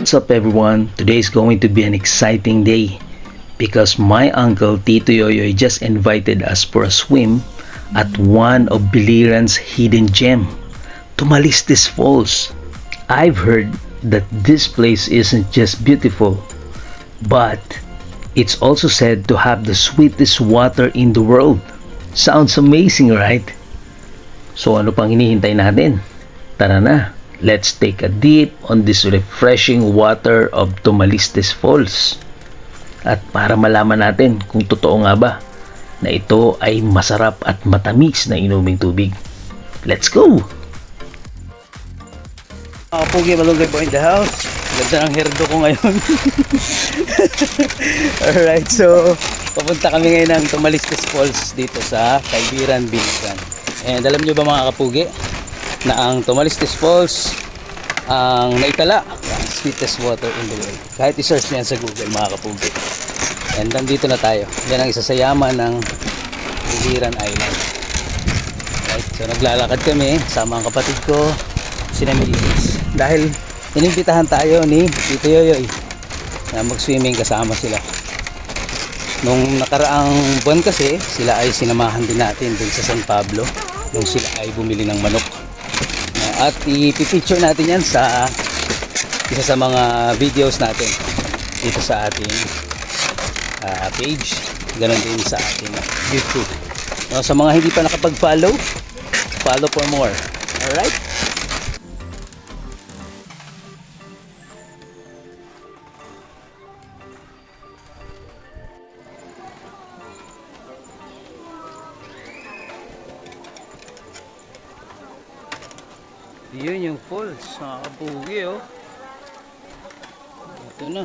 What's up everyone? Today is going to be an exciting day because my uncle Tito Yoyoy just invited us for a swim at one of Biliran's hidden gem, Tumalistis Falls. I've heard that this place isn't just beautiful, but it's also said to have the sweetest water in the world. Sounds amazing, right? So ano pang hinihintay natin? Tara na! Let's take a dip on this refreshing water of Tumalistis Falls. At para malaman natin kung totoo nga ba na ito ay masarap at matamis na inuming tubig. Let's go! Mga pugi, malunggay po in the house. Ganda ng herdo ko ngayon. Alright, so papunta kami ngayon ng Tumalistis Falls dito sa Kaibiran, Biliran. And alam nyo ba mga kapugi na ang Tumalistis Falls ang naitala ang sweetest water in the world. Kahit i-search nyo yan sa Google mga kapugi. And nandito na tayo. Yan ang isa sa yaman ng Biliran Island. Right, so naglalakad kami sama ang kapatid ko, sina Militis. Dahil inimbitahan tayo ni Tito Yoyoy na mag-swimming kasama sila. Nung nakaraang buwan kasi, sila ay sinamahan din natin dun sa San Pablo nung sila ay bumili ng manok. At ipipicture natin yan sa isa sa mga videos natin dito sa ating page, ganoon din sa ating YouTube. No, sa mga hindi pa nakapag-follow, follow for more. Alright? Yun yung falls, nakakapugi oh. Ito na.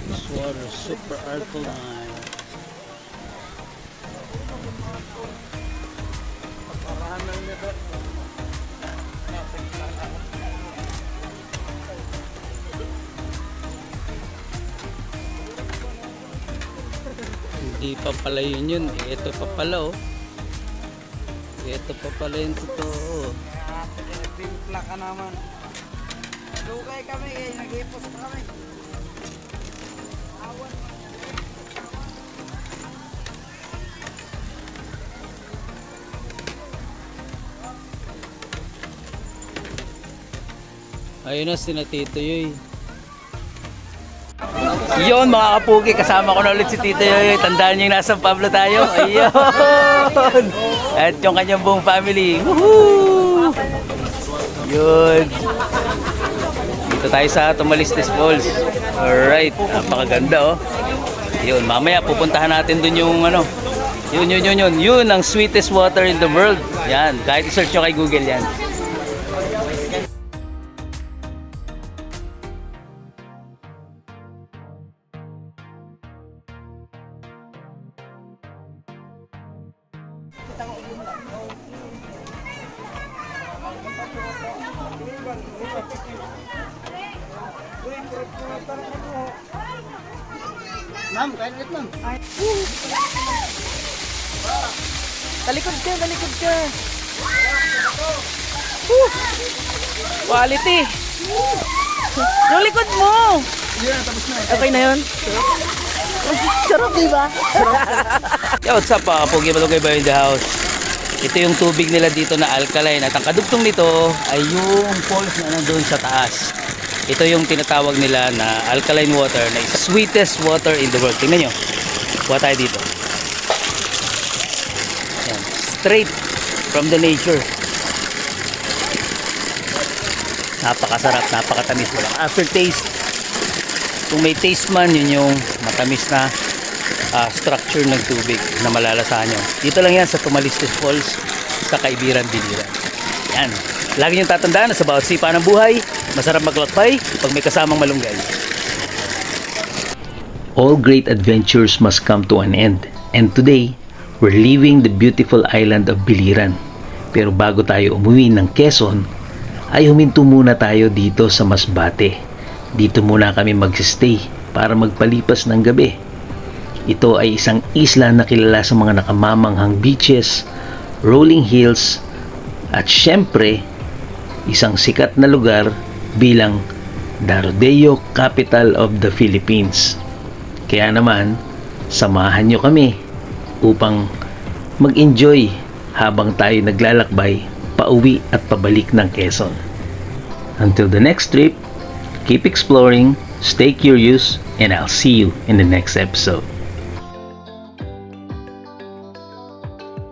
This water is super alkaline. Hindi pa pala yun. Ito pa pala oh. Ito pa pala yung totoo. Timpla ka naman. Lugay kami, nag-ipos pa kami. Ayun na si Tito Yoy. Yun mga kapugi, kasama ko na ulit si Tito Yoy. Tandaan niyo yung nasa Pablo tayo. Ayun. At yung kanyang buong family. Woohoo! Yun. Dito tayo sa Tumalistis Falls. Alright. Napakaganda oh. Yun. Mamaya pupuntahan natin dun yung ano. Yun. Yun ang sweetest water in the world. Yan. Kahit i-search nyo kay Google yan. Ma'am, kain ulit ma'am. Talikod ka. Quality. Yung likod mo. Yun, tapos na. Okay na yun? Sarap, diba? Yo, what's up Pogi Malugay ba in the house? Ito yung tubig nila dito na alkaline. At ang kadugtong nito ay yung falls na nandun sa taas. Ito yung tinatawag nila na alkaline water na sweetest water in the world. Tingnan nyo. Kuha tayo dito. Yan. Straight from the nature. Napakasarap, napakatamis. Walang aftertaste. Kung may taste man, yun yung matamis na structure ng tubig na malalasahan nyo. Dito lang yan sa Tumalistes Falls sa Kaibiran, Biliran. Yan. Lagi nyo tatandaan na sa bawat sipa ng buhay, masarap maglakbay pag may kasamang malunggay. All great adventures must come to an end. And today, we're leaving the beautiful island of Biliran. Pero bago tayo umuwi ng Quezon, ay huminto muna tayo dito sa Masbate. Dito muna kami mag-stay para magpalipas ng gabi. Ito ay isang isla na kilala sa mga nakamamanghang beaches, rolling hills, at syempre, isang sikat na lugar bilang the Rodeo Capital of the Philippines. Kaya naman, samahan nyo kami upang mag-enjoy habang tayo naglalakbay pauwi at pabalik ng Quezon. Until the next trip, keep exploring, stay curious, and I'll see you in the next episode.